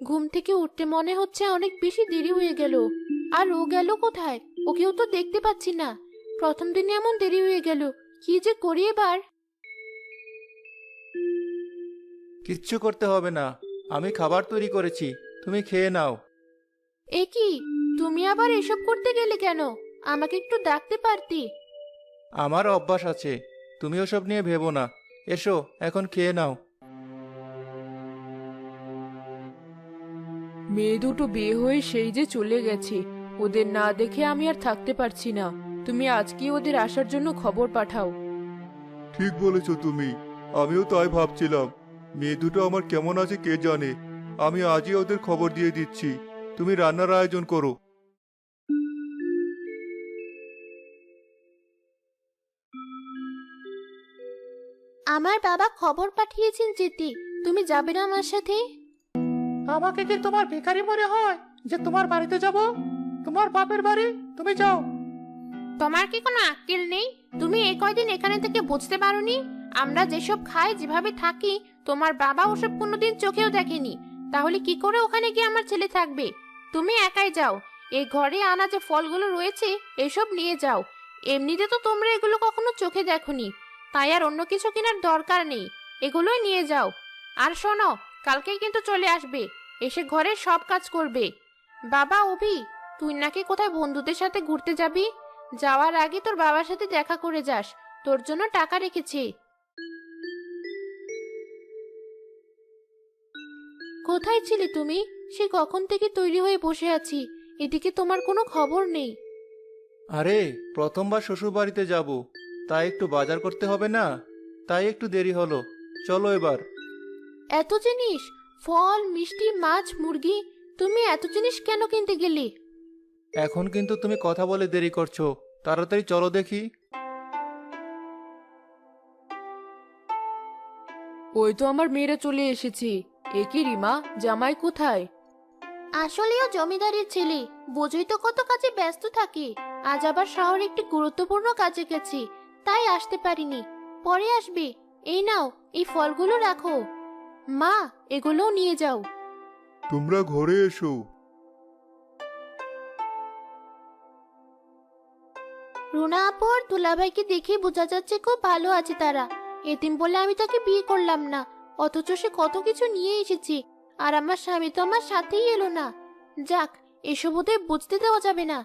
ঘুম থেকে উঠতে মনে হচ্ছে অনেক বেশি দেরি হয়ে গেল। আর ও গেল কোথায়? ওকেও তো দেখতে পাচ্ছি না। প্রথম দিনে এমন দেরি হয়ে গেল, কি যে করি এবার। কিচ্ছু করতে হবে না, আমি খাবার তৈরি করেছি, তুমি খেয়ে নাও। এ কি, তুমি আবার এসব করতে গেলে কেন? আমাকে একটু ডাকতে পারতি। আমার অভ্যাস আছে, তুমি ওসব নিয়ে ভেবো না। এসো, এখন খেয়ে নাও। মেয়ে দুটো বিয়ে হয়ে সেই যে চলে গেছে, ওদের না দেখে আমি আর থাকতে পারছি না। তুমি আজকে ওদের আসার জন্য খবর পাঠাও। ঠিক বলেছো তুমি, আমিও তাই ভাবছিলাম। মেয়ে দুটো আমার কেমন আছে কে জানে। আমি আজই ওদের খবর দিয়ে দিচ্ছি। তুমি রান্নার আয়োজন করো। আমার বাবা খবর পাঠিয়েছেন যেতে, তুমি যাবে না আমার সাথে? আমাকে কি তোমার ভিখারি মনে হয় যে তোমার বাড়িতে যাব? তোমার বাপের বাড়ি, তুমি যাও। তোমার কি কোনো আক্কেল নেই? তুমি এই কয়দিন এখানে থেকে বুঝতে পারোনি আমরা যেসব খাই, যেভাবে থাকি, তোমার বাবা ওসব কোনোদিন চোখেও দেখেনি। তাহলে কি করে ওখানে গিয়ে আমার ছেলে থাকবে? তুমি একাই যাও, এই ঘরে আনা যে ফলগুলো রয়েছে এসব নিয়ে যাও। এমনিতে তো তোমরা এগুলো কখনো চোখে দেখোনি, তাই আর অন্য কিছু কেনার দরকার নেই। এগুলোই নিয়ে যাও। আর শোনো, কালকেই কিন্তু চলে আসবে, এসে ঘরের সব কাজ করবে। বাবা অভি, তুই নাকি কোথায় বন্ধুদের সাথে ঘুরতে যাবি? যাওয়ার আগে তোর বাবার সাথে দেখা করে যাস, তোর জন্য টাকা রেখেছি। কোথায় ছিলে তুমি? সে কখন থেকে তৈরি হয়ে বসে আছি, এদিকে তোমার কোনো খবর নেই। আরে, প্রথমবার শ্বশুর বাড়িতে যাব, তাই একটু বাজার করতে হবে না, তাই একটু দেরি হলো। চলো এবার। এত জিনিস, ফল, মিষ্টি, মাছ, মুরগি, তুমি এত জিনিস কেন কিনতে গেলে? এখন কিন্তু তুমি কথা বলে দেরি করছো, তাড়াতাড়ি চলো দেখি। ওই তো আমার মেয়েরা চলে এসেছে। এ কি রিমা, জামাই কোথায়? আসলেও জমিদারের ছেলে, বোঝই তো কত কাজে ব্যস্ত থাকে। আজ আবার শহরে একটি গুরুত্বপূর্ণ কাজে গেছি, তাই আসতে পারিনি। পরে আসবে। এই নাও, এই ফলগুলো রাখো। মা, এগুলোও নিয়ে যাও। তোমরা ঘরে এসো। রুনা আপু আর দুলাভাইকে দেখে বোঝা যাচ্ছে খুব ভালো আছে তারা। এতিম বলে আমি তাকে বিয়ে করলাম না, অথচ সে কত কিছু নিয়ে এসেছে। আর আমার স্বামী তো আমার সাথেই এলো না। যাক, এসব ওদের বুঝতে দেওয়া যাবে না।